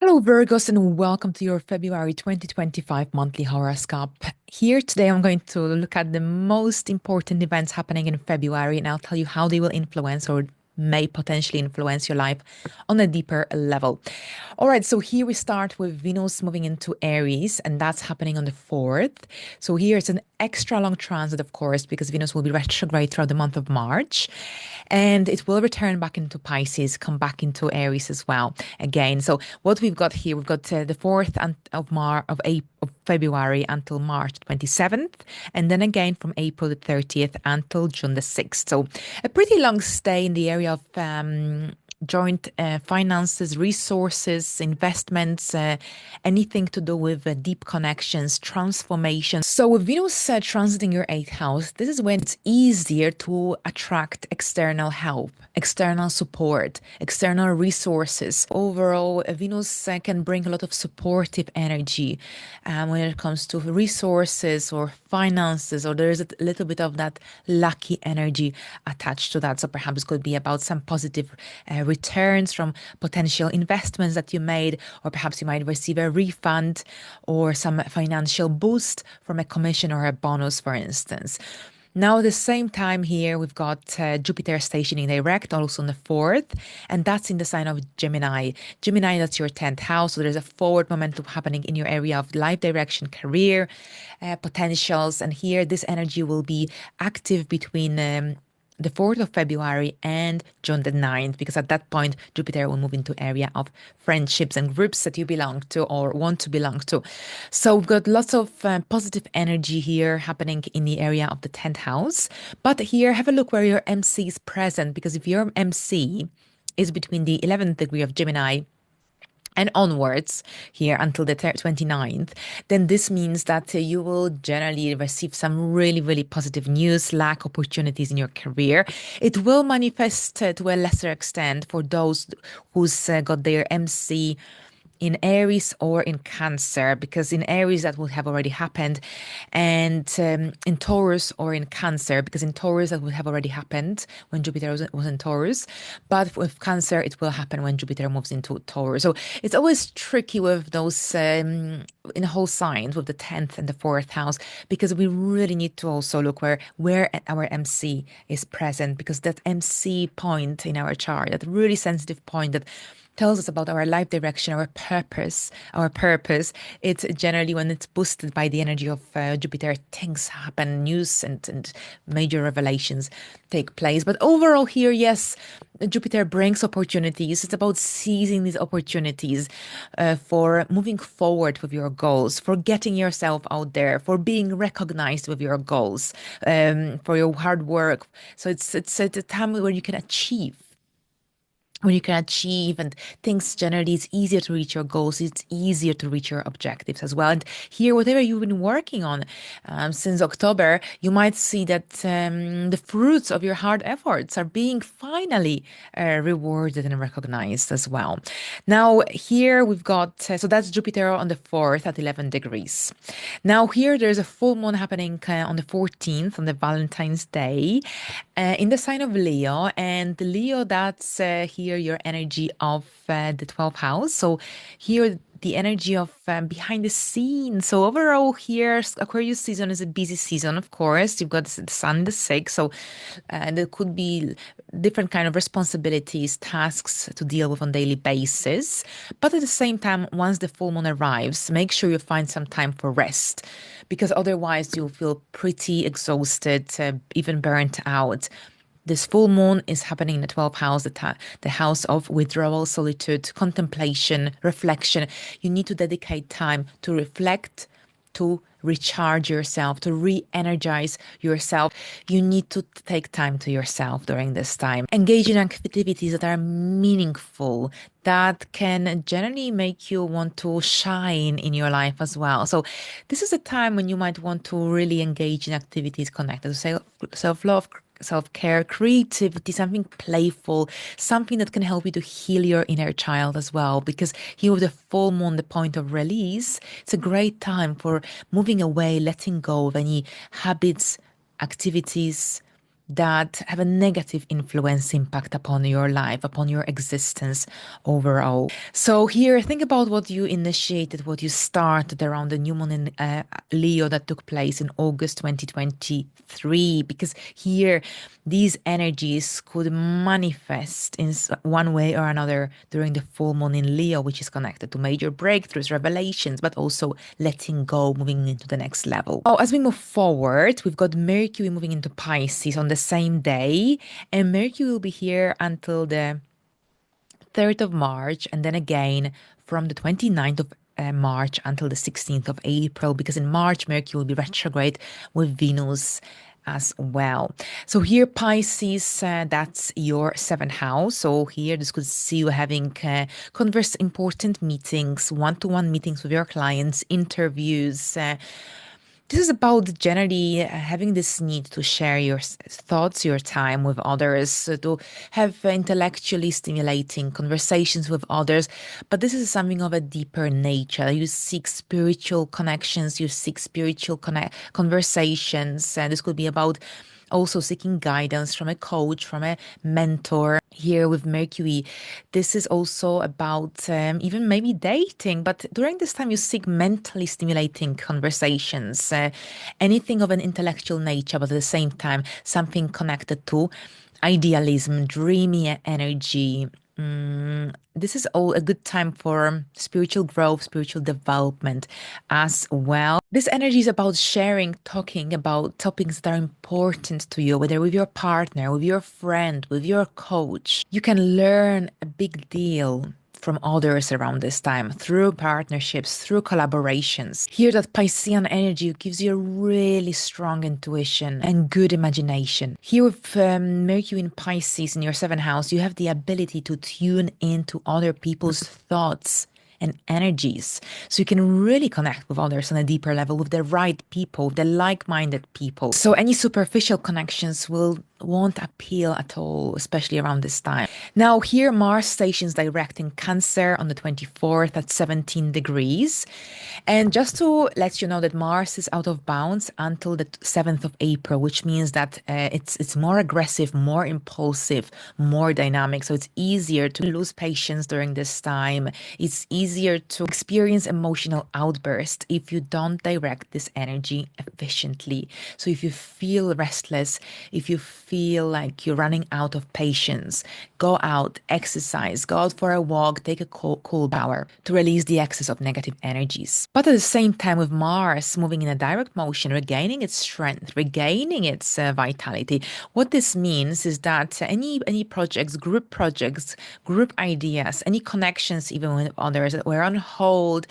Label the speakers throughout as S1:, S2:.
S1: Hello, Virgos, and welcome to your February 2025 monthly horoscope. Here today, I'm going to look at the most important events happening in February, and I'll tell you how they will influence or may potentially influence your life on a deeper level. All right, so here we start with Venus moving into Aries, and that's happening on the 4th. So here it's an extra long transit, of course, because Venus will be retrograde throughout the month of March, and it will return back into Pisces, come back into Aries as well again. So what we've got here, we've got the 4th of February until March 27th, and then again from April the 30th until June the 6th. So a pretty long stay in the area of joint finances, resources, investments, anything to do with deep connections, transformation. So with Venus transiting your eighth house, this is when it's easier to attract external help, external support, external resources. Overall, Venus can bring a lot of supportive energy when it comes to resources or finances, or there's a little bit of that lucky energy attached to that. So perhaps it could be about some positive returns from potential investments that you made, or perhaps you might receive a refund or some financial boost from a commission or a bonus, for instance. Now, at the same time here, we've got Jupiter stationing direct also on the 4th, and that's in the sign of Gemini. Gemini, that's your 10th house. So there's a forward momentum happening in your area of life direction, career, potentials. And here, this energy will be active between the 4th of February and June the 9th, because at that point, Jupiter will move into area of friendships and groups that you belong to or want to belong to. So we've got lots of positive energy here happening in the area of the 10th house. But here, have a look where your MC is present, because if your MC is between the 11th degree of Gemini and onwards here until the 29th, then this means that you will generally receive some really, really positive news, lack opportunities in your career. It will manifest to a lesser extent for those who's got their MC in Aries or in Cancer, because in Aries that would have already happened, and in Taurus or in Cancer, because in Taurus that would have already happened when Jupiter was in Taurus, but with Cancer it will happen when Jupiter moves into Taurus. So it's always tricky with those in whole signs with the 10th and the 4th house, because we really need to also look where our MC is present, because that MC point in our chart, that really sensitive point that tells us about our life direction, our purpose. It's generally when it's boosted by the energy of Jupiter, things happen, news and major revelations take place. But overall here, yes, Jupiter brings opportunities. It's about seizing these opportunities for moving forward with your goals, for getting yourself out there, for being recognized with your goals, for your hard work. So it's a time where you can achieve, and things generally, it's easier to reach your goals, it's easier to reach your objectives as well. And here, whatever you've been working on since October, you might see that the fruits of your hard efforts are being finally rewarded and recognized as well. Now here we've got so that's Jupiter on the 4th at 11 degrees. Now here there's a full moon happening on the 14th, on the Valentine's Day, in the sign of Leo. And Leo, that's here your energy of the 12th house. So here the energy of behind the scenes. So overall here, Aquarius season is a busy season, of course. You've got the sun, the 6th. So there could be different kind of responsibilities, tasks to deal with on daily basis. But at the same time, once the full moon arrives, make sure you find some time for rest, because otherwise you'll feel pretty exhausted, even burnt out. This full moon is happening in the 12th house, the house of withdrawal, solitude, contemplation, reflection. You need to dedicate time to reflect, to recharge yourself, to re-energize yourself. You need to take time to yourself during this time. Engage in activities that are meaningful, that can generally make you want to shine in your life as well. So this is a time when you might want to really engage in activities connected to self-love, self-care, creativity, something playful, something that can help you to heal your inner child as well. Because here with the full moon, the point of release, it's a great time for moving away, letting go of any habits, activities, that have a negative influence impact upon your life, upon your existence overall. So here, think about what you initiated, what you started around the new moon in Leo that took place in August 2023, because here these energies could manifest in one way or another during the full moon in Leo, which is connected to major breakthroughs, revelations, but also letting go, moving into the next level. Oh, as we move forward, we've got Mercury moving into Pisces on the same day, and Mercury will be here until the 3rd of March, and then again from the 29th of March until the 16th of April, because in March, Mercury will be retrograde with Venus as well. So here, Pisces, that's your seventh house. So here, this could see you having important meetings, one-to-one meetings with your clients, interviews. This is about generally having this need to share your thoughts, your time with others, to have intellectually stimulating conversations with others. But this is something of a deeper nature. You seek spiritual connections, you seek spiritual conversations. This could be about also seeking guidance from a coach, from a mentor. Here with Mercury, this is also about even maybe dating, but during this time you seek mentally stimulating conversations, anything of an intellectual nature, but at the same time something connected to idealism, dreamy energy. This is all a good time for spiritual growth, spiritual development as well. This energy is about sharing, talking about topics that are important to you, whether with your partner, with your friend, with your coach. You can learn a big deal from others around this time through partnerships, through collaborations. Here, that Piscean energy gives you a really strong intuition and good imagination. Here, with Mercury in Pisces in your seventh house, you have the ability to tune into other people's thoughts and energies. So you can really connect with others on a deeper level, with the right people, the like-minded people. So any superficial connections won't appeal at all, especially around this time. Now here, Mars stations direct in Cancer on the 24th at 17 degrees. And just to let you know that Mars is out of bounds until the 7th of April, which means that it's more aggressive, more impulsive, more dynamic. So it's easier to lose patience during this time. It's easier to experience emotional outbursts if you don't direct this energy efficiently. So if you feel restless, if you feel like you're running out of patience, go out, exercise, go out for a walk, take a cool shower to release the excess of negative energies. But at the same time, with Mars moving in a direct motion, regaining its strength, regaining its vitality, what this means is that any projects, group ideas, any connections even with others that were on hold,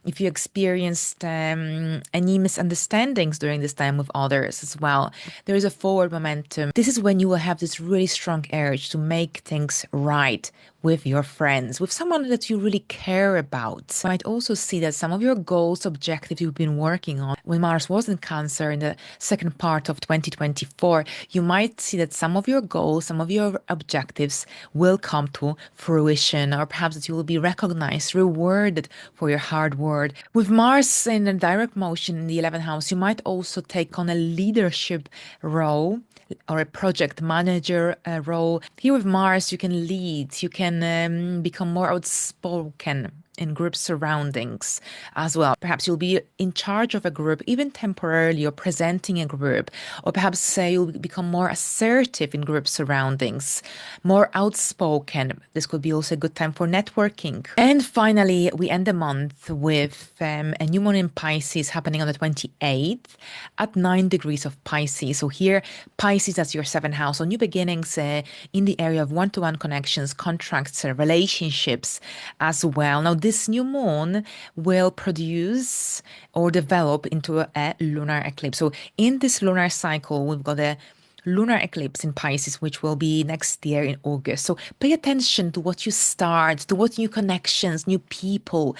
S1: if you experienced any misunderstandings during this time with others as well, there is a forward momentum. This is when you will have this really strong urge to make things right with your friends, with someone that you really care about. You might also see that some of your goals, objectives you've been working on when Mars was in Cancer in the second part of 2024, you might see that some of your goals, some of your objectives will come to fruition, or perhaps that you will be recognized, rewarded for your hard work. With Mars in a direct motion in the 11th house, you might also take on a leadership role or a project manager role. Here with Mars, you can lead, you can become more outspoken in group surroundings as well. Perhaps you'll be in charge of a group, even temporarily, or presenting a group, or perhaps you'll become more assertive in group surroundings, more outspoken. This could be also a good time for networking. And finally, we end the month with a new moon in Pisces happening on the 28th at 9 degrees of Pisces. So here, Pisces, that's your seventh house. So new beginnings in the area of one-to-one connections, contracts, relationships as well. Now, this new moon will produce or develop into a lunar eclipse. So in this lunar cycle, we've got a lunar eclipse in Pisces, which will be next year in August. So pay attention to what you start, to what new connections, new people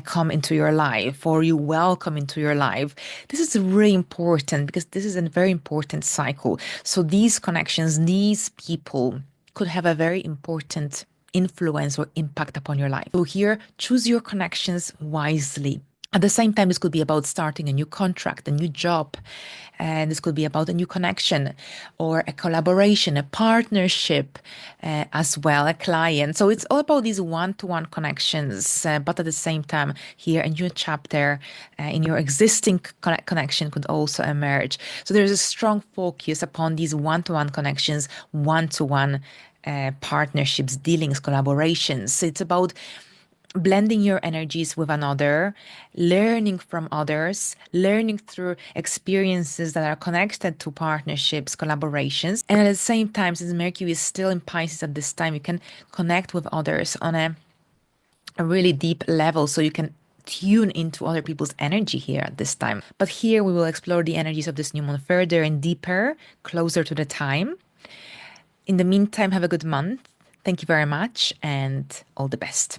S1: come into your life, or you welcome into your life. This is really important because this is a very important cycle. So these connections, these people could have a very important influence or impact upon your life. So here, choose your connections wisely. At the same time, this could be about starting a new contract, a new job, and this could be about a new connection or a collaboration, a partnership as well, a client. So it's all about these one-to-one connections, but at the same time, here a new chapter in your existing connection could also emerge. So there's a strong focus upon these one-to-one connections, one-to-one partnerships, dealings, collaborations. It's about blending your energies with another, learning from others, learning through experiences that are connected to partnerships, collaborations. And at the same time, since Mercury is still in Pisces at this time, you can connect with others on a really deep level. So you can tune into other people's energy here at this time. But here we will explore the energies of this new moon further and deeper, closer to the time. In the meantime, have a good month. Thank you very much and all the best.